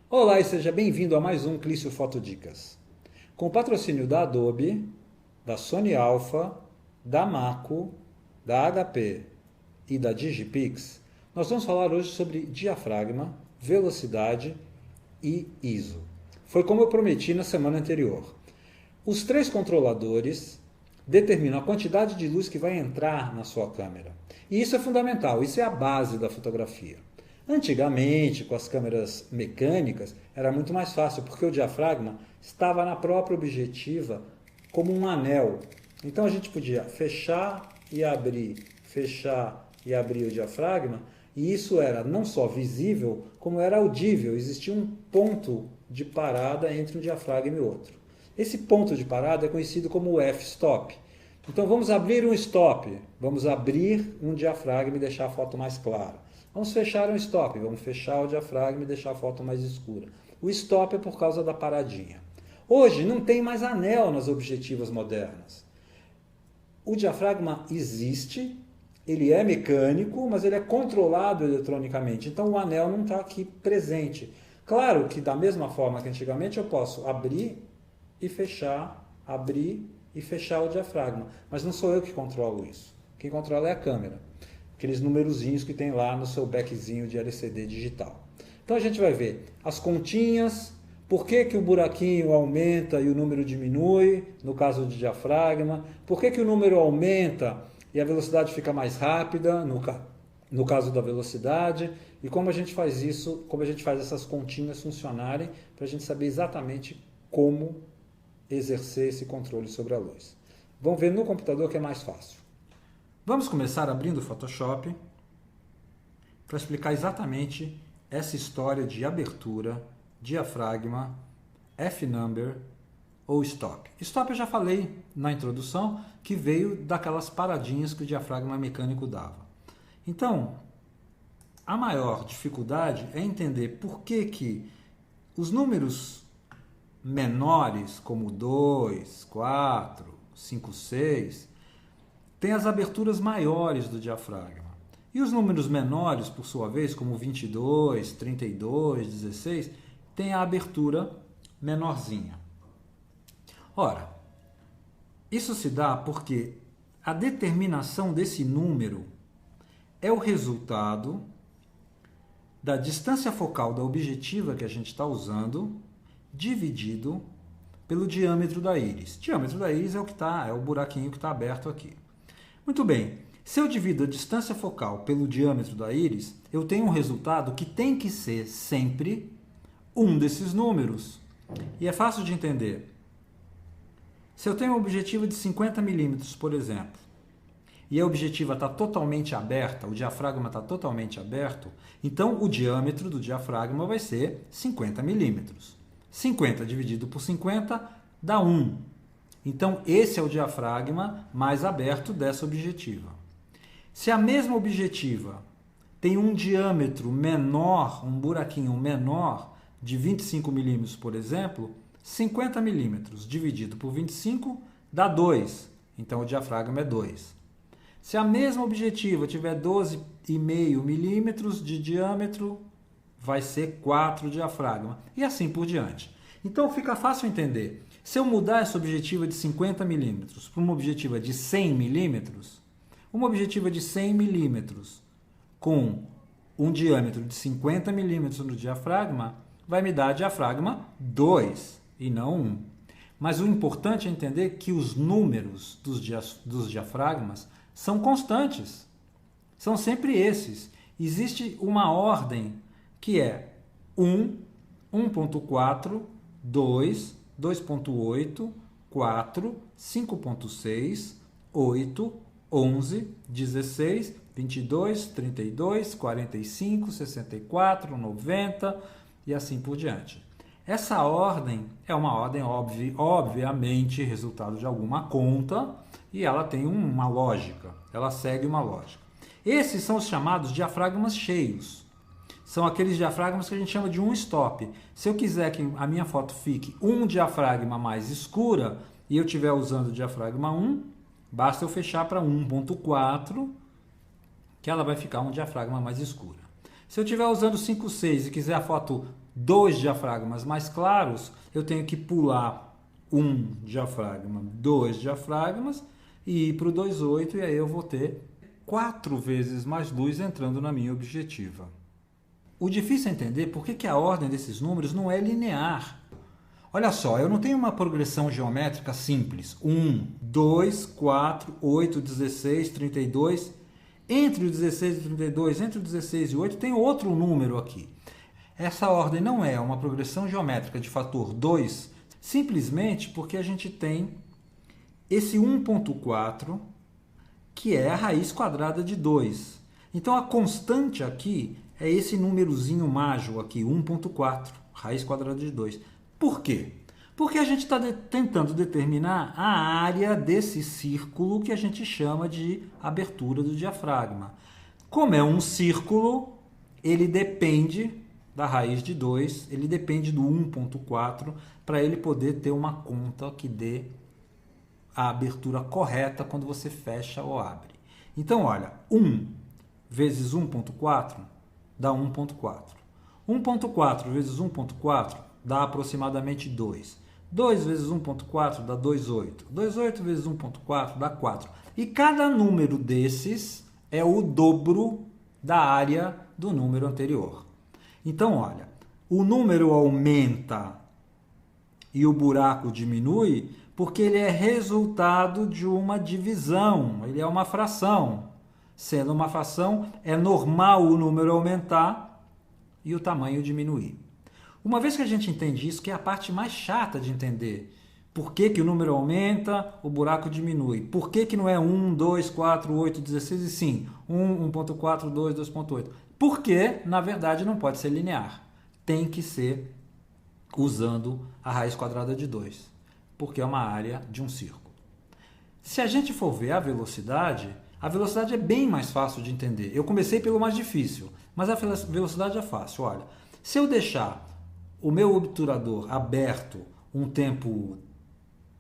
Olá e seja bem-vindo a mais um Clício Fotodicas. Com o patrocínio da Adobe, da Sony Alpha, da Maco, da HP e da Digipix, nós vamos falar hoje sobre diafragma, velocidade e ISO. Foi como eu prometi na semana anterior. Os três controladores determinam a quantidade de luz que vai entrar na sua câmera. E isso é fundamental, isso é a base da fotografia. Antigamente, com as câmeras mecânicas, era muito mais fácil, porque o diafragma estava na própria objetiva como um anel. Então a gente podia fechar e abrir o diafragma, e isso era não só visível, como era audível. Existia um ponto de parada entre um diafragma e outro. Esse ponto de parada é conhecido como f-stop. Então vamos abrir um stop, vamos abrir um diafragma e deixar a foto mais clara. Vamos fechar um stop, vamos fechar o diafragma e deixar a foto mais escura. O stop é por causa da paradinha. Hoje não tem mais anel nas objetivas modernas. O diafragma existe, ele é mecânico, mas ele é controlado eletronicamente. Então o anel não está aqui presente. Claro que da mesma forma que antigamente eu posso abrir e fechar o diafragma. Mas não sou eu que controlo isso. Quem controla é a câmera. Aqueles numerozinhos que tem lá no seu backzinho de LCD digital. Então a gente vai ver as continhas, por que o buraquinho aumenta e o número diminui, no caso do diafragma, por que o número aumenta e a velocidade fica mais rápida, no caso da velocidade, e como a gente faz isso, como a gente faz essas continhas funcionarem, para a gente saber exatamente como exercer esse controle sobre a luz. Vamos ver no computador que é mais fácil. Vamos começar abrindo o Photoshop para explicar exatamente essa história de abertura, diafragma, F-number ou stop. Stop eu já falei na introdução, que veio daquelas paradinhas que o diafragma mecânico dava. Então, a maior dificuldade é entender por que os números menores, como 2, 4, 5, 6... tem as aberturas maiores do diafragma. E os números menores, por sua vez, como 22, 32, 16, tem a abertura menorzinha. Ora, isso se dá porque a determinação desse número é o resultado da distância focal da objetiva que a gente está usando, dividido pelo diâmetro da íris. O diâmetro da íris é o buraquinho que está aberto aqui. Muito bem, se eu divido a distância focal pelo diâmetro da íris, eu tenho um resultado que tem que ser sempre um desses números. E é fácil de entender. Se eu tenho uma objetiva de 50 milímetros, por exemplo, e a objetiva está totalmente aberta, o diafragma está totalmente aberto, então o diâmetro do diafragma vai ser 50 milímetros. 50 dividido por 50 dá 1. Então, esse é o diafragma mais aberto dessa objetiva. Se a mesma objetiva tem um diâmetro menor, um buraquinho menor, de 25 milímetros, por exemplo, 50 milímetros dividido por 25 dá 2. Então, o diafragma é 2. Se a mesma objetiva tiver 12,5 milímetros de diâmetro, vai ser 4 diafragma. E assim por diante. Então, fica fácil entender. Se eu mudar essa objetiva de 50 milímetros para uma objetiva de 100 milímetros, uma objetiva de 100 milímetros com um diâmetro de 50 milímetros no diafragma, vai me dar diafragma 2 e não 1. Mas o importante é entender que os números dos diafragmas são constantes. São sempre esses. Existe uma ordem que é 1, 1.4, 2, 2.8, 4, 5.6, 8, 11, 16, 22, 32, 45, 64, 90 e assim por diante. Essa ordem é uma ordem obviamente resultado de alguma conta e ela tem uma lógica, ela segue uma lógica. Esses são os chamados diafragmas cheios. São aqueles diafragmas que a gente chama de um stop. Se eu quiser que a minha foto fique um diafragma mais escura e eu estiver usando o diafragma 1, Basta eu fechar para 1.4, que ela vai ficar um diafragma mais escura. Se eu estiver usando 5.6 e quiser a foto 2 diafragmas mais claros, eu tenho que pular um diafragma, 2 diafragmas e ir para o 2.8, e aí eu vou ter 4 vezes mais luz entrando na minha objetiva. O difícil é entender por que a ordem desses números não é linear. Olha só, eu não tenho uma progressão geométrica simples. 1, 2, 4, 8, 16, 32. Entre o 16 e o 32, entre o 16 e o 8, tem outro número aqui. Essa ordem não é uma progressão geométrica de fator 2, simplesmente porque a gente tem esse 1.4, que é a raiz quadrada de 2. Então, a constante aqui é esse númerozinho mágico aqui, 1.4, raiz quadrada de 2. Por quê? Porque a gente está tentando determinar a área desse círculo que a gente chama de abertura do diafragma. Como é um círculo, ele depende da raiz de 2, ele depende do 1.4 para ele poder ter uma conta que dê a abertura correta quando você fecha ou abre. Então, olha, 1 vezes 1.4 dá 1.4. 1.4 vezes 1.4 dá aproximadamente 2. 2 vezes 1.4 dá 2,8. 2,8 vezes 1.4 dá 4. E cada número desses é o dobro da área do número anterior. Então, olha, o número aumenta e o buraco diminui porque ele é resultado de uma divisão, ele é uma fração. Sendo uma fração, é normal o número aumentar e o tamanho diminuir. Uma vez que a gente entende isso, que é a parte mais chata de entender, por que o número aumenta, o buraco diminui. Por que não é 1, 2, 4, 8, 16 e sim 1, 1.4, 2, 2.8? Porque, na verdade, não pode ser linear. Tem que ser usando a raiz quadrada de 2, porque é uma área de um círculo. Se a gente for ver a velocidade é bem mais fácil de entender. Eu comecei pelo mais difícil, mas a velocidade é fácil. Olha, se eu deixar o meu obturador aberto um tempo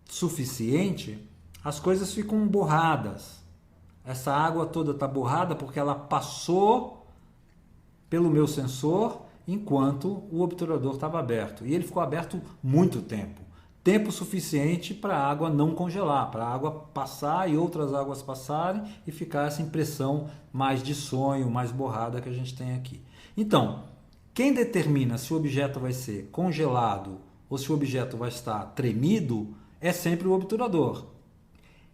suficiente, as coisas ficam borradas. Essa água toda está borrada porque ela passou pelo meu sensor enquanto o obturador estava aberto. E ele ficou aberto muito tempo. Tempo suficiente para a água não congelar, para a água passar e outras águas passarem e ficar essa impressão mais de sonho, mais borrada que a gente tem aqui. Então, quem determina se o objeto vai ser congelado ou se o objeto vai estar tremido é sempre o obturador.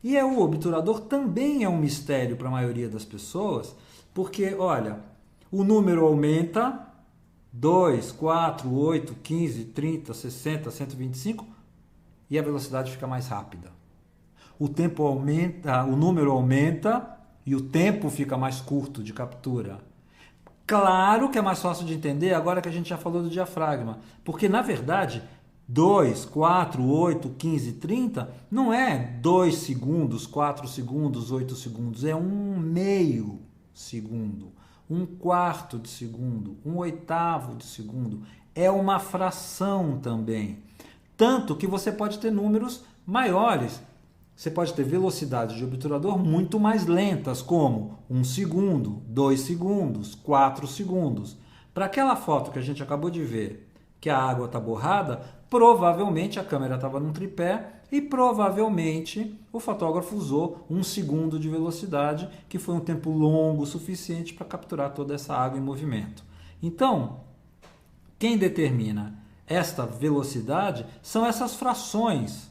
E o obturador também é um mistério para a maioria das pessoas, porque, olha, o número aumenta 2, 4, 8, 15, 30, 60, 125 e a velocidade fica mais rápida. O tempo aumenta, o número aumenta e o tempo fica mais curto de captura. Claro que é mais fácil de entender agora que a gente já falou do diafragma, porque na verdade 2, 4, 8, 15, 30 não é 2 segundos, 4 segundos, 8 segundos, é 1/2 segundo, 1/4 de segundo, 1/8 de segundo. É uma fração também. Tanto que você pode ter números maiores. Você pode ter velocidades de obturador muito mais lentas, como 1 segundo, 2 segundos, 4 segundos. Para aquela foto que a gente acabou de ver, que a água está borrada, provavelmente a câmera estava num tripé e provavelmente o fotógrafo usou 1 segundo de velocidade, que foi um tempo longo o suficiente para capturar toda essa água em movimento. Então, quem determina esta velocidade são essas frações.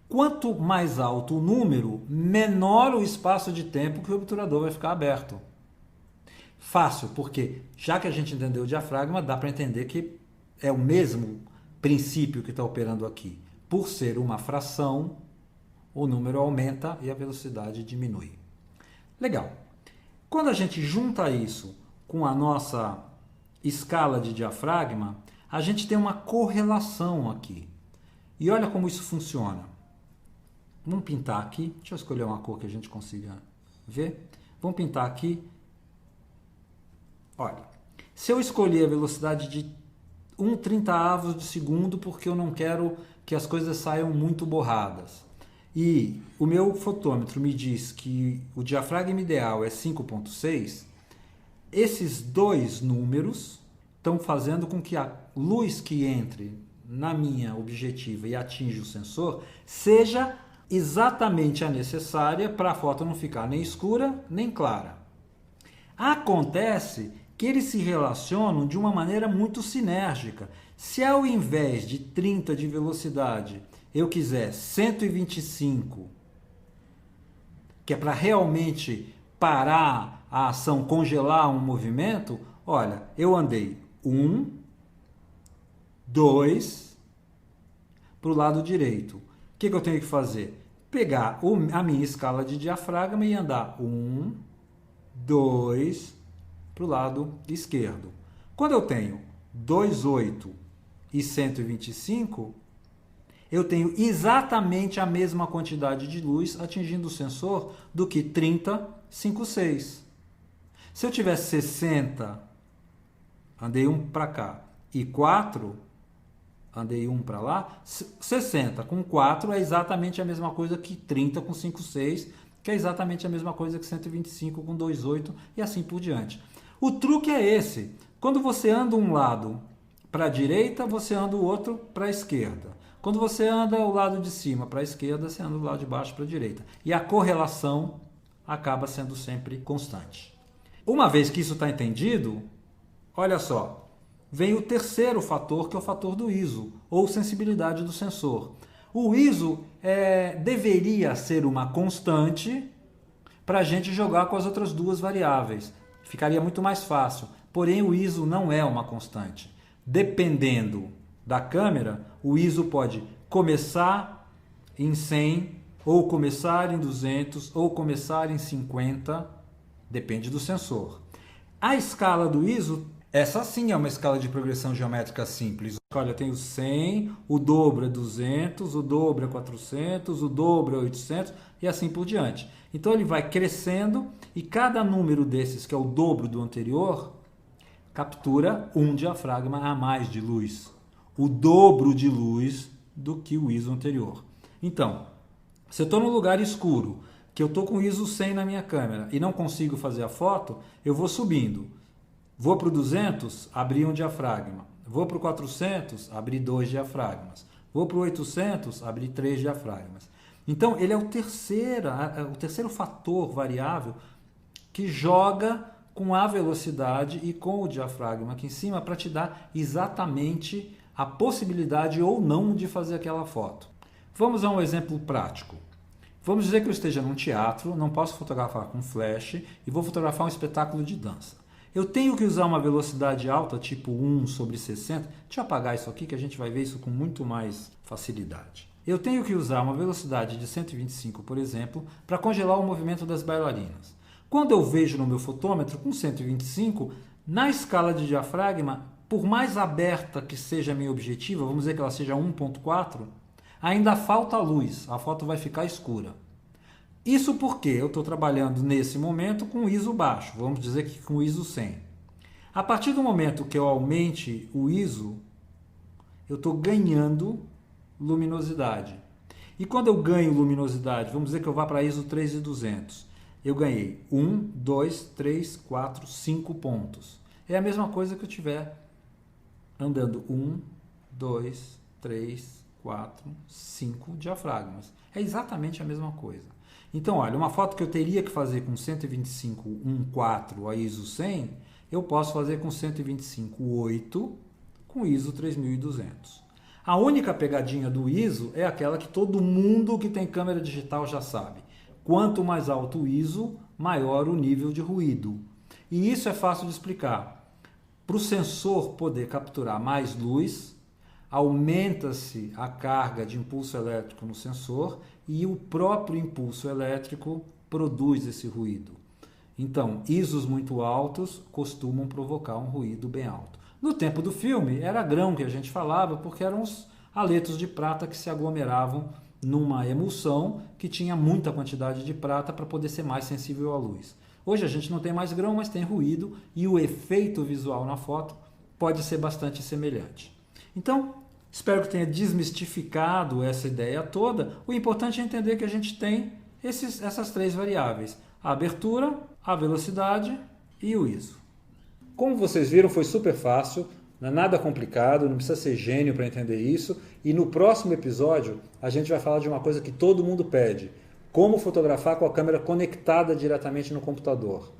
Quanto mais alto o número, menor o espaço de tempo que o obturador vai ficar aberto. Fácil, porque já que a gente entendeu o diafragma, dá para entender que é o mesmo princípio que está operando aqui. Por ser uma fração, o número aumenta e a velocidade diminui. Legal. Quando a gente junta isso com a nossa escala de diafragma, a gente tem uma correlação aqui. E olha como isso funciona. Vamos pintar aqui. Deixa eu escolher uma cor que a gente consiga ver. Vamos pintar aqui. Olha, se eu escolher a velocidade de 1/30 de segundo, porque eu não quero que as coisas saiam muito borradas. e o meu fotômetro me diz que o diafragma ideal é 5,6, esses dois números estão fazendo com que a luz que entre na minha objetiva e atinja o sensor seja exatamente a necessária para a foto não ficar nem escura nem clara. Acontece que eles se relacionam de uma maneira muito sinérgica. Se ao invés de 30 de velocidade eu quiser 125, que é para realmente parar a ação, congelar um movimento, olha, eu andei 1, 2 para o lado direito. O que eu tenho que fazer? Pegar a minha escala de diafragma e andar 1, 2 para o lado esquerdo. Quando eu tenho 2,8 e 125, eu tenho exatamente a mesma quantidade de luz atingindo o sensor do que 30, 5,6. Se eu tivesse 60, andei 1 para cá, e 4, andei 1 para lá, 60 com 4 é exatamente a mesma coisa que 30 com 5,6, que é exatamente a mesma coisa que 125 com 2,8 e assim por diante. O truque é esse. Quando você anda um lado para a direita, você anda o outro para a esquerda. Quando você anda o lado de cima para a esquerda, você anda o lado de baixo para a direita. E a correlação acaba sendo sempre constante. Uma vez que isso está entendido, olha só, vem o terceiro fator, que é o fator do ISO, ou sensibilidade do sensor. O ISO deveria ser uma constante para a gente jogar com as outras duas variáveis. Ficaria muito mais fácil. Porém, o ISO não é uma constante. Dependendo da câmera, o ISO pode começar em 100, ou começar em 200, ou começar em 50, depende do sensor. A escala do ISO, essa sim é uma escala de progressão geométrica simples. Olha, eu tenho 100, o dobro é 200, o dobro é 400, o dobro é 800 e assim por diante. Então ele vai crescendo e cada número desses, que é o dobro do anterior, captura um diafragma a mais de luz. O dobro de luz do que o ISO anterior. Então, se eu estou num lugar escuro, que eu estou com ISO 100 na minha câmera e não consigo fazer a foto, eu vou subindo. Vou para o 200, abrir um diafragma. Vou para o 400, abrir 2 diafragmas. Vou para o 800, abrir 3 diafragmas. Então, ele é o terceiro fator variável que joga com a velocidade e com o diafragma aqui em cima para te dar exatamente a possibilidade ou não de fazer aquela foto. Vamos a um exemplo prático. Vamos dizer que eu esteja num teatro, não posso fotografar com flash e vou fotografar um espetáculo de dança. Eu tenho que usar uma velocidade alta, tipo 1/60. Deixa eu apagar isso aqui que a gente vai ver isso com muito mais facilidade. Eu tenho que usar uma velocidade de 125, por exemplo, para congelar o movimento das bailarinas. Quando eu vejo no meu fotômetro com 125, na escala de diafragma, por mais aberta que seja a minha objetiva, vamos dizer que ela seja 1.4, ainda falta luz, a foto vai ficar escura. Isso porque eu estou trabalhando nesse momento com ISO baixo, vamos dizer que com ISO 100. A partir do momento que eu aumente o ISO, eu estou ganhando luminosidade. E quando eu ganho luminosidade, vamos dizer que eu vá para ISO 3200, eu ganhei 1, 2, 3, 4, 5 pontos. É a mesma coisa que eu estiver andando 1, 2, 3, 4, 5 diafragmas. É exatamente a mesma coisa. Então, olha, uma foto que eu teria que fazer com 125, 1.4 a ISO 100, eu posso fazer com 125, 8 com ISO 3200. A única pegadinha do ISO é aquela que todo mundo que tem câmera digital já sabe. Quanto mais alto o ISO, maior o nível de ruído. E isso é fácil de explicar. Para o sensor poder capturar mais luz, aumenta-se a carga de impulso elétrico no sensor e o próprio impulso elétrico produz esse ruído. Então, ISOs muito altos costumam provocar um ruído bem alto. No tempo do filme, era grão que a gente falava, porque eram os haletos de prata que se aglomeravam numa emulsão que tinha muita quantidade de prata para poder ser mais sensível à luz. Hoje a gente não tem mais grão, mas tem ruído e o efeito visual na foto pode ser bastante semelhante. Então, Espero que tenha desmistificado essa ideia toda. O importante é entender que a gente tem essas 3 variáveis: a abertura, a velocidade e o ISO. Como vocês viram, foi super fácil, não é nada complicado, não precisa ser gênio para entender isso. E no próximo episódio a gente vai falar de uma coisa que todo mundo pede: como fotografar com a câmera conectada diretamente no computador.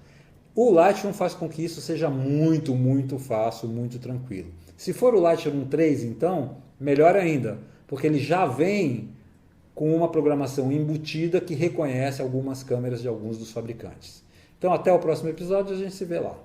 O Lightroom faz com que isso seja muito, muito fácil, muito tranquilo. Se for o Lightroom 3, então, melhor ainda, porque ele já vem com uma programação embutida que reconhece algumas câmeras de alguns dos fabricantes. Então, até o próximo episódio, a gente se vê lá.